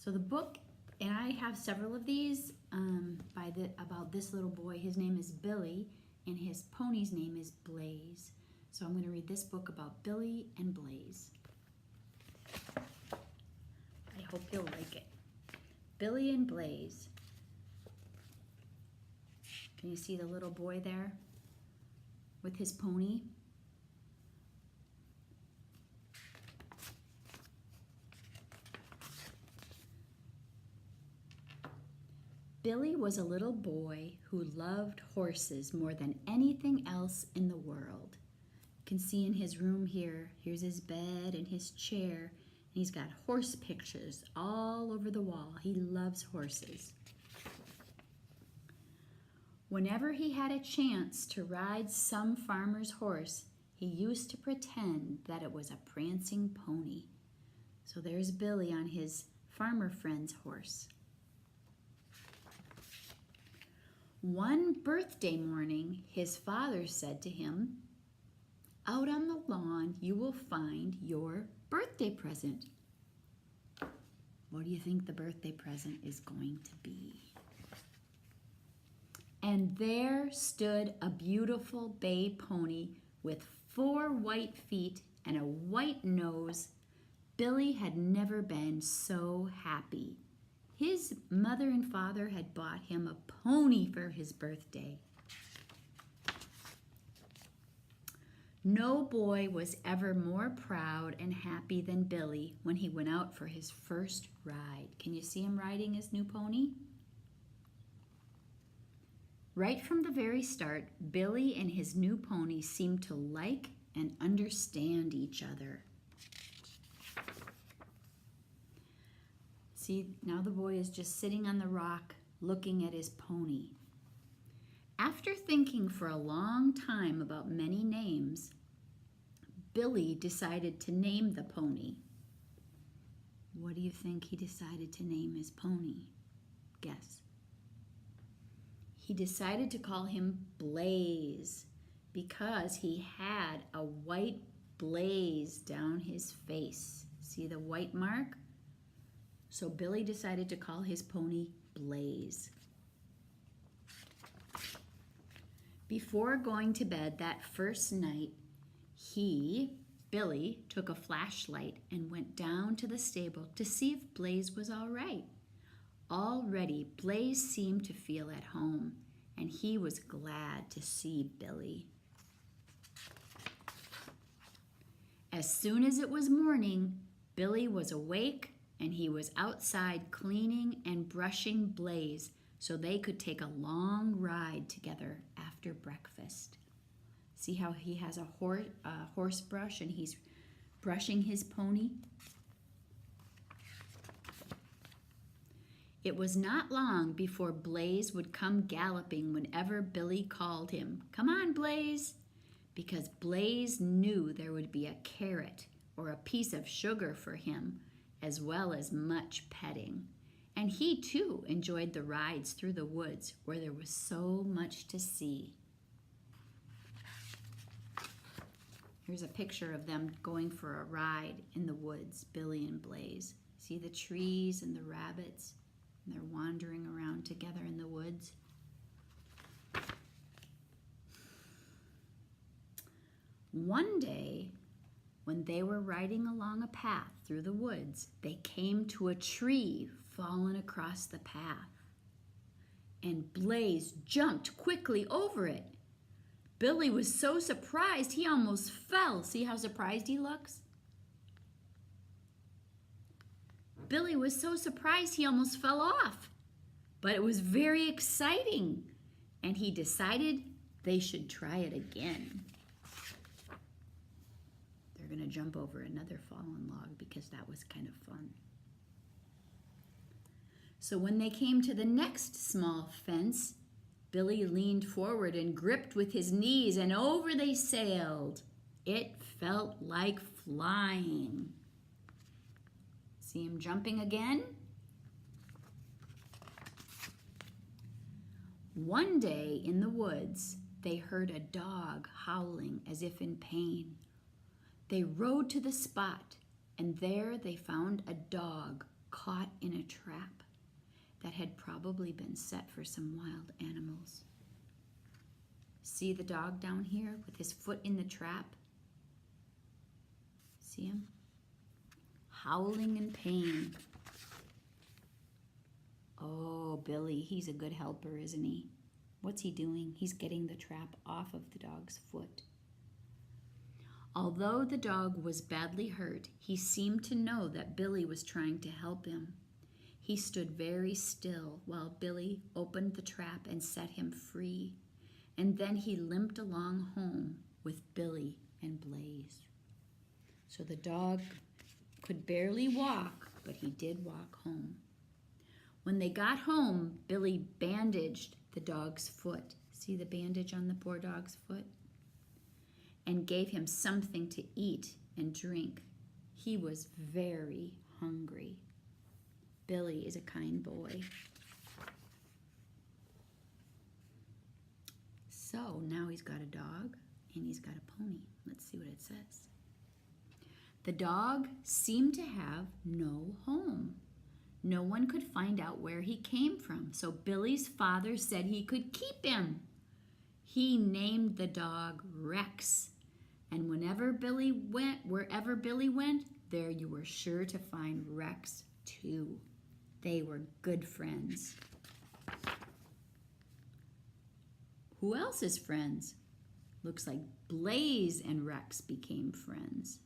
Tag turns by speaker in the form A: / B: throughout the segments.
A: So the book, and I have several of these about this little boy. His name is Billy, and his pony's name is Blaze. So I'm going to read this book about Billy and Blaze. I hope you'll like it. Billy and Blaze. Can you see the little boy there with his pony? Billy was a little boy who loved horses more than anything else in the world. You can see in his room here, here's his bed and his chair, and he's got horse pictures all over the wall. He loves horses. Whenever he had a chance to ride some farmer's horse, he used to pretend that it was a prancing pony. So there's Billy on his farmer friend's horse. One birthday morning, his father said to him, "Out on the lawn you will find your birthday present." What do you think the birthday present is going to be? And there stood a beautiful bay pony with 4 white feet and a white nose. Billy had never been so happy. His mother and father had bought him a pony for his birthday. No boy was ever more proud and happy than Billy when he went out for his first ride. Can you see him riding his new pony? Right from the very start, Billy and his new pony seemed to like and understand each other. See, now the boy is just sitting on the rock looking at his pony. After thinking for a long time about many names, Billy decided to name the pony. What do you think he decided to name his pony? Guess. He decided to call him Blaze because he had a white blaze down his face. See the white mark? So Billy decided to call his pony Blaze. Before going to bed that first night, Billy, took a flashlight and went down to the stable to see if Blaze was all right. Already, Blaze seemed to feel at home, and he was glad to see Billy. As soon as it was morning, Billy was awake, and he was outside cleaning and brushing Blaze so they could take a long ride together after breakfast. See how he has a horse brush and he's brushing his pony? It was not long before Blaze would come galloping whenever Billy called him. "Come on, Blaze," because Blaze knew there would be a carrot or a piece of sugar for him, as well as much petting. And he too enjoyed the rides through the woods where there was so much to see. Here's a picture of them going for a ride in the woods, Billy and Blaze. See the trees and the rabbits? And they're wandering around together in the woods. One day, when they were riding along a path through the woods, they came to a tree fallen across the path. And Blaze jumped quickly over it. Billy was so surprised he almost fell. See how surprised he looks? Billy was so surprised he almost fell off. But it was very exciting, and he decided they should try it again. They're going to jump over another fallen log because that was kind of fun. So when they came to the next small fence, Billy leaned forward and gripped with his knees, and over they sailed. It felt like flying. See him jumping again? One day in the woods, they heard a dog howling as if in pain. They rode to the spot, and there they found a dog caught in a trap that had probably been set for some wild animals. See the dog down here with his foot in the trap? See him? Howling in pain. Oh, Billy, he's a good helper, isn't he? What's he doing? He's getting the trap off of the dog's foot. Although the dog was badly hurt, he seemed to know that Billy was trying to help him. He stood very still while Billy opened the trap and set him free. And then he limped along home with Billy and Blaze. So the dog could barely walk, but he did walk home. When they got home, Billy bandaged the dog's foot. See the bandage on the poor dog's foot? And gave him something to eat and drink. He was very hungry. Billy is a kind boy. So now he's got a dog and he's got a pony. Let's see what it says. The dog seemed to have no home. No one could find out where he came from, so Billy's father said he could keep him. He named the dog Rex, and wherever Billy went, there you were sure to find Rex too. They were good friends. Who else is friends? Looks like Blaze and Rex became friends.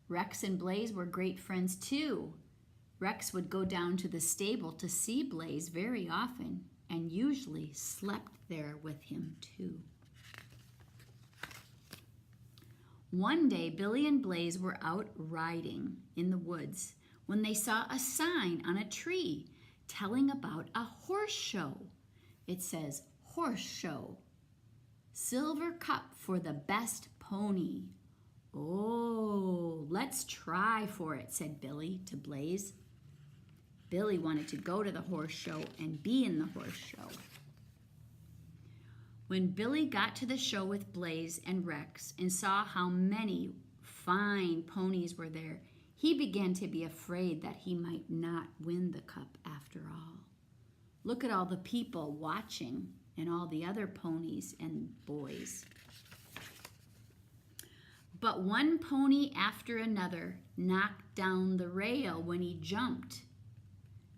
A: Rex and Blaze were great friends too. Rex would go down to the stable to see Blaze very often and usually slept there with him too. One day, Billy and Blaze were out riding in the woods when they saw a sign on a tree telling about a horse show. It says, "Horse show. Silver cup for the best pony." "Oh, let's try for it," said Billy to Blaze. Billy wanted to go to the horse show and be in the horse show. When Billy got to the show with Blaze and Rex and saw how many fine ponies were there, he began to be afraid that he might not win the cup after all. Look at all the people watching and all the other ponies and boys. But one pony after another knocked down the rail when he jumped.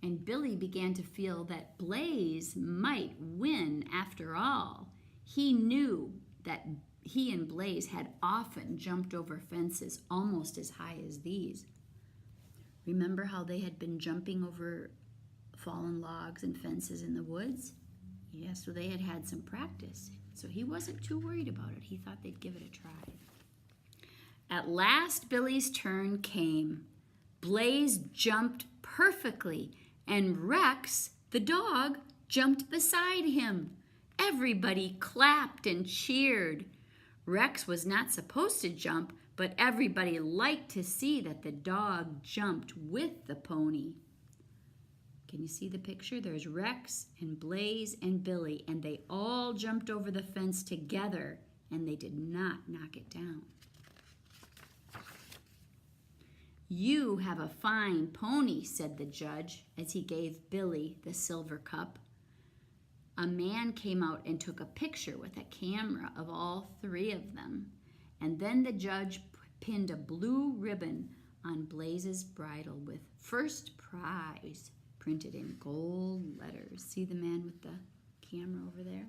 A: And Billy began to feel that Blaze might win after all. He knew that he and Blaze had often jumped over fences almost as high as these. Remember how they had been jumping over fallen logs and fences in the woods? Yeah, so they had had some practice. So he wasn't too worried about it. He thought they'd give it a try. At last, Billy's turn came. Blaze jumped perfectly, and Rex, the dog, jumped beside him. Everybody clapped and cheered. Rex was not supposed to jump, but everybody liked to see that the dog jumped with the pony. Can you see the picture? There's Rex and Blaze and Billy, and they all jumped over the fence together, and they did not knock it down. "You have a fine pony," said the judge as he gave Billy the silver cup. A man came out and took a picture with a camera of all three of them. And then the judge pinned a blue ribbon on Blaze's bridle with "First Prize" printed in gold letters. See the man with the camera over there?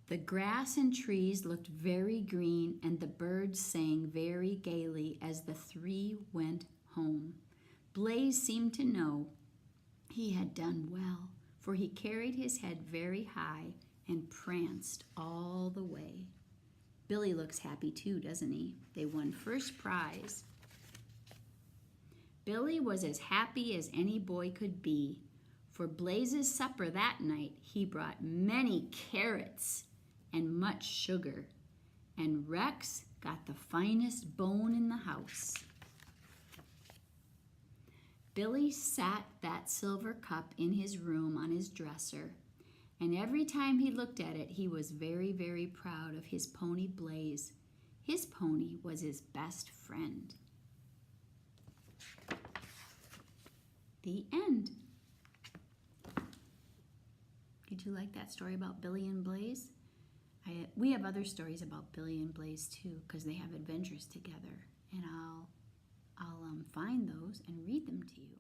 A: The grass and trees looked very green, and the birds sang very gaily as the three went home. Blaze seemed to know he had done well, for he carried his head very high and pranced all the way. Billy looks happy too, doesn't he? They won first prize. Billy was as happy as any boy could be. For Blaze's supper that night, he brought many carrots and much sugar, and Rex got the finest bone in the house. Billy sat that silver cup in his room on his dresser, and every time he looked at it, he was very, very proud of his pony Blaze. His pony was his best friend. The end. Did you like that story about Billy and Blaze? We have other stories about Billy and Blaze too, because they have adventures together, and I'll find those and read them to you.